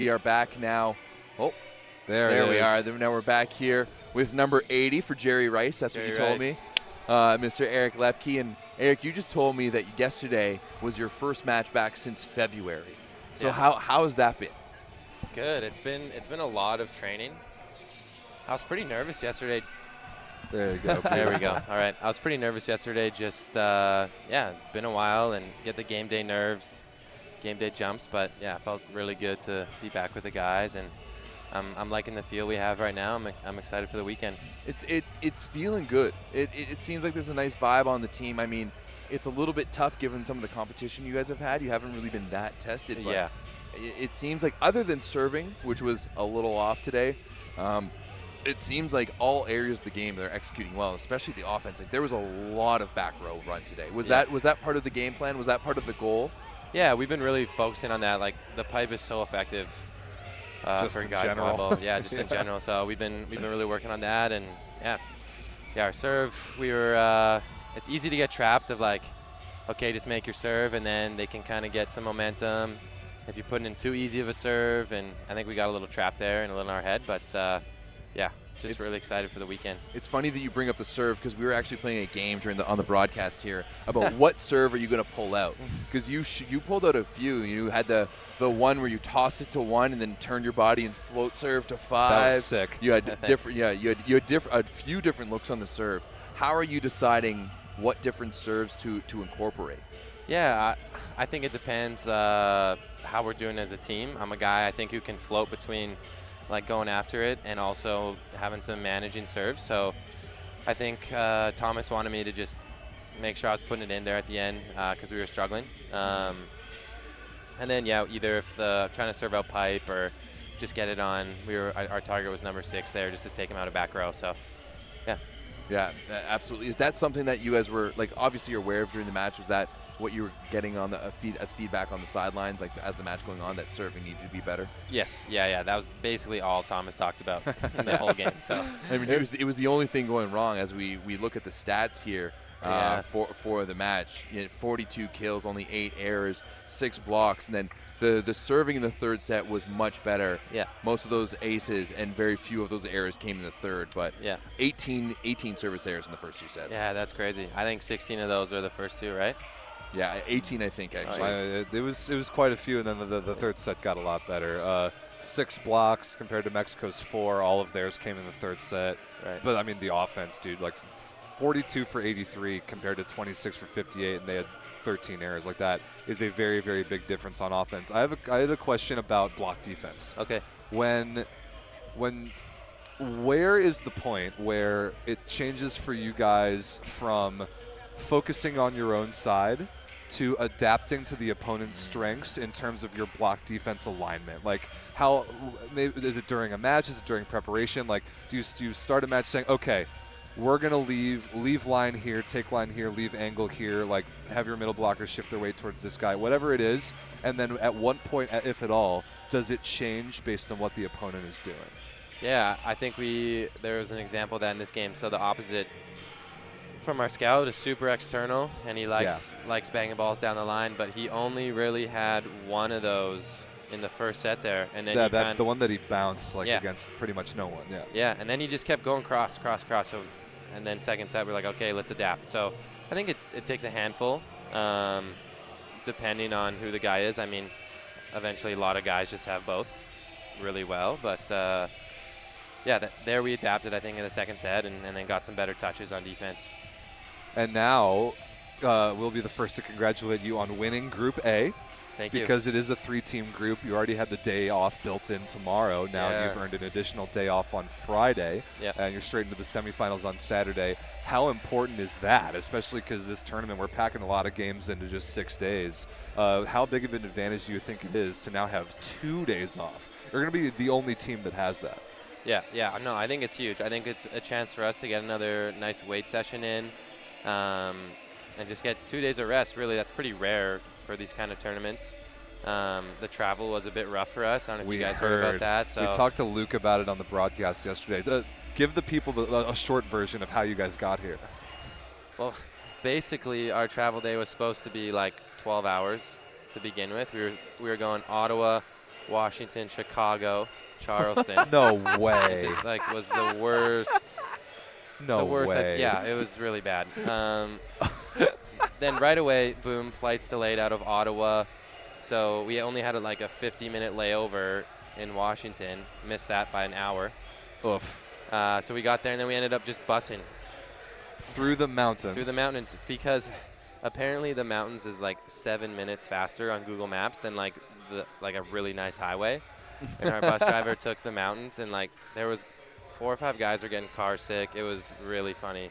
We are back now. Oh, there we are. Now we're back here with number 80 for Jerry Rice. That's what you told me. Mr. Eric Loeppky. And Eric, you just told me that yesterday was your first match back since February. So how has that been? Good. It's been a lot of training. I was pretty nervous yesterday. There you go. There we go. All right. I was pretty nervous yesterday. Just been a while and get the game day nerves, game day jumps. But yeah, it felt really good to be back with the guys, and I'm liking the feel we have right now. I'm excited for the weekend. It's feeling good. It seems like there's a nice vibe on the team. I mean, it's a little bit tough given some of the competition you guys have had. You haven't really been that tested. But yeah. It seems like other than serving, which was a little off today, it seems like all areas of the game they're executing well, especially the offense. Like there was a lot of back row run today. Was that part of the game plan? Was that part of the goal? Yeah, we've been really focusing on that. Like the pipe is so effective for guys volleyball. Yeah, just in general. So we've been really working on that, and yeah, our serve. We were. It's easy to get trapped of like, okay, just make your serve, and then they can kind of get some momentum if you're putting in too easy of a serve. And I think we got a little trapped there and a little in our head, but yeah. Just really excited for the weekend. It's funny that you bring up the serve because we were actually playing a game on the broadcast here about what serve are you going to pull out, because you pulled out a few. You had the one where you toss it to 1 and then turn your body and float serve to 5. That was sick. You had different. Yeah, you had a few different looks on the serve. How are you deciding what different serves to incorporate? Yeah, I think it depends how we're doing as a team. I'm a guy I think who can float between like going after it and also having some managing serves. So I think Thomas wanted me to just make sure I was putting it in there at the end because we were struggling. And then, yeah, either if trying to serve out pipe or just get it on, our target was number 6 there just to take him out of back row. So, yeah. Yeah, absolutely. Is that something that you guys were, like, obviously you're aware of during the match? Was that what you were getting on the as feedback on the sidelines, like as the match going on, that serving needed to be better? Yes, yeah. That was basically all Thomas talked about the whole game. So I mean, it was the only thing going wrong as we look at the stats here for the match. 42 kills, only 8 errors, 6 blocks, and then the serving in the third set was much better. Yeah. Most of those aces and very few of those errors came in the third, but 18 service errors in the first 2 sets. Yeah, that's crazy. I think 16 of those were the first 2, right? Yeah, 18 I think actually. It was quite a few, and then the third set got a lot better. 6 blocks compared to Mexico's 4. All of theirs came in the third set. Right. But I mean the offense, dude, like 42 for 83 compared to 26 for 58, and they had 13 errors. Like that is a very, very big difference on offense. I had a question about block defense. Okay. Where is the point where it changes for you guys from focusing on your own side to adapting to the opponent's strengths in terms of your block defense alignment? Like how, maybe, is it during a match? Is it during preparation? Like do you start a match saying, okay, we're going to leave line here, take line here, leave angle here, like have your middle blockers shift their weight towards this guy, whatever it is, and then at one point, if at all, does it change based on what the opponent is doing? Yeah, I think there was an example of that in this game. So the opposite from our scout is super external, and he likes banging balls down the line, but he only really had one of those in the first set there, and then the one that he bounced against pretty much no one. Yeah, and then he just kept going cross. So, and then second set we're like, okay, let's adapt. So I think it takes a handful, depending on who the guy is. I mean, eventually a lot of guys just have both really well, but there we adapted, I think, in the second set, and then got some better touches on defense. And now we'll be the first to congratulate you on winning Group A. Thank you. Because it is a 3-team group. You already had the day off built in tomorrow. Now you've earned an additional day off on Friday. And you're straight into the semifinals on Saturday. How important is that, especially because this tournament, we're packing a lot of games into just 6 days. How big of an advantage do you think it is to now have 2 days off? You're going to be the only team that has that. Yeah. No, I think it's huge. I think it's a chance for us to get another nice weight session in and just get 2 days of rest. Really, that's pretty rare for these kind of tournaments. The travel was a bit rough for us. I don't know if you guys heard about that. So we talked to Luke about it on the broadcast yesterday. Give the people a short version of how you guys got here. Well, basically, our travel day was supposed to be like 12 hours to begin with. We were going Ottawa, Washington, Chicago, Charleston. No It way. just like was the worst. No the worst. way. Yeah, it was really bad. Then right away, boom, flights delayed out of Ottawa. So we only had like a 50-minute layover in Washington. Missed that by an hour. Oof. So we got there, and then we ended up just bussing Through the mountains. through the mountains because apparently the mountains is like 7 minutes faster on Google Maps than like a really nice highway. And our bus driver took the mountains, and like there was 4 or 5 guys were getting car sick. It was really funny.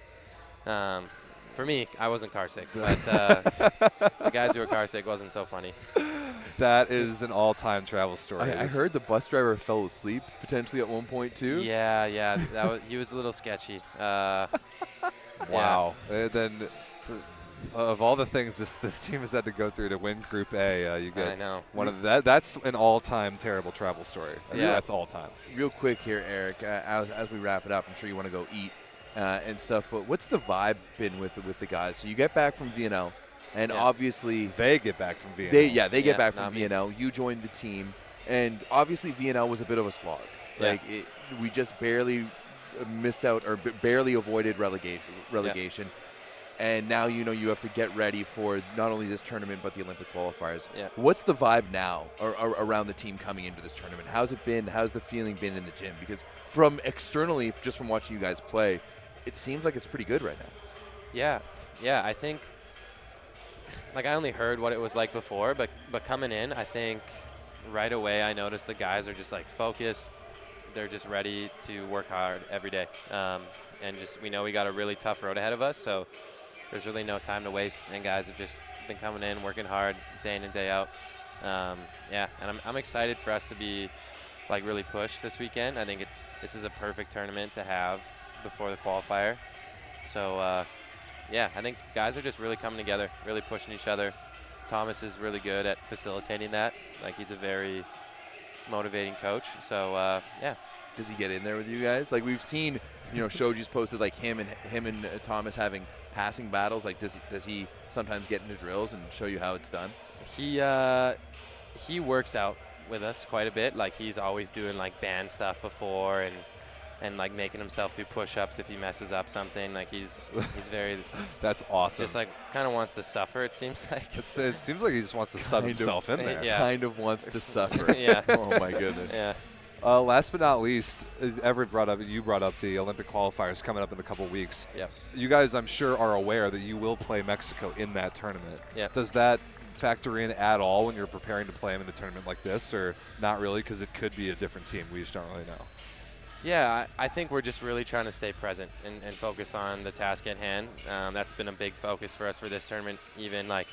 For me, I wasn't car sick, but the guys who were car sick wasn't so funny. That is an all-time travel story. I heard the bus driver fell asleep potentially at one point too. Yeah, he was a little sketchy. Wow. Then, of all the things this team has had to go through to win Group A, you I get know. one of that's an all-time terrible travel story. That's all-time. Real quick here, Eric, as we wrap it up, I'm sure you want to go eat and stuff, but what's the vibe been with the guys? So you get back from VNL, and obviously They get back from VNL. they get back from not me. VNL. You joined the team, and obviously VNL was a bit of a slog. Yeah. Like we just barely missed out or barely avoided relegation. And now you have to get ready for not only this tournament but the Olympic qualifiers. Yeah. What's the vibe now around the team coming into this tournament? How's it been? How's the feeling been in the gym? Because from externally, just from watching you guys play, it seems like it's pretty good right now. Yeah. I think like I only heard what it was like before, but coming in, I think right away I noticed the guys are just like focused. They're just ready to work hard every day, and just we know we got a really tough road ahead of us, so there's really no time to waste. And guys have just been coming in, working hard day in and day out. And I'm excited for us to be like really pushed this weekend. I think this is a perfect tournament to have before the qualifier. So I think guys are just really coming together, really pushing each other. Thomas is really good at facilitating that. Like he's a very motivating coach. So Does he get in there with you guys? Like we've seen, Shoji's posted like him and Thomas having passing battles. Like does he sometimes get into drills and show you how it's done? He works out with us quite a bit. Like he's always doing like band stuff before and like making himself do push-ups if he messes up something. Like he's very That's awesome. just like kind of wants to suffer, it seems like. It seems like he just wants to sub himself in there. Yeah. Kind of wants to suffer. Yeah. Oh my goodness. Yeah. Last but not least, Everett you brought up the Olympic qualifiers coming up in a couple weeks. Yep. You guys, I'm sure, are aware that you will play Mexico in that tournament. Yep. Does that factor in at all when you're preparing to play them in a tournament like this, or not really, because it could be a different team? We just don't really know. Yeah, I think we're just really trying to stay present and focus on the task at hand. That's been a big focus for us for this tournament. Even like,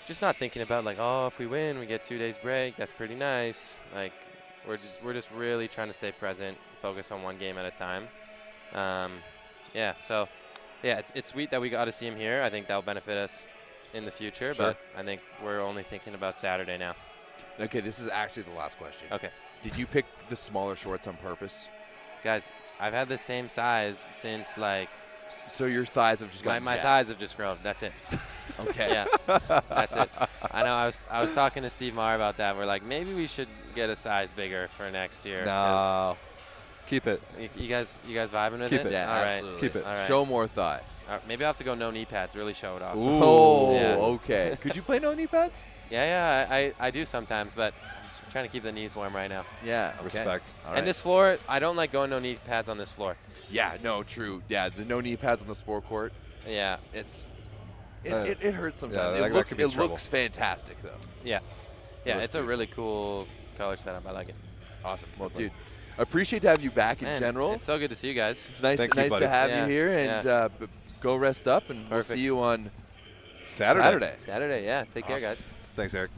just not thinking about like, oh, if we win, we get 2 days break. That's pretty nice. Like, we're just really trying to stay present, focus on one game at a time. So it's sweet that we got to see him here. I think that'll benefit us in the future. Sure. But I think we're only thinking about Saturday now. Okay, this is actually the last question. Okay, Did you pick the smaller shorts on purpose? guys, I've had the same size since like So your thighs have just gotten my jacked. thighs have just grown. That's it. Okay. Yeah, that's it. I know. I was talking to Steve Maher about that. We're like, maybe we should get a size bigger for next year. No. Keep it. You guys vibing with Keep it? it. Yeah, All right. absolutely. Keep it. All right. Show more thigh. Maybe I'll have to go no knee pads. Really show it off. Oh, Yeah. okay. Could you play no knee pads? Yeah. I do sometimes, but I'm just trying to keep the knees warm right now. Yeah. Okay. Respect. All right. And this floor, I don't like going no knee pads on this floor. Yeah. No. True. Yeah. The no knee pads on the sport court. Yeah. It hurts sometimes. that could be it trouble. looks fantastic though. Yeah. Yeah. Looks It's a really cool color setup. I like it. Awesome. Well, dude, appreciate to have you back in Man, general. It's so good to see you guys. It's nice, Thank you, nice buddy. to have Yeah, you here, and go rest up, and we'll Perfect. see you on Saturday. Saturday. Yeah. Take care, Awesome. guys. Thanks, Eric.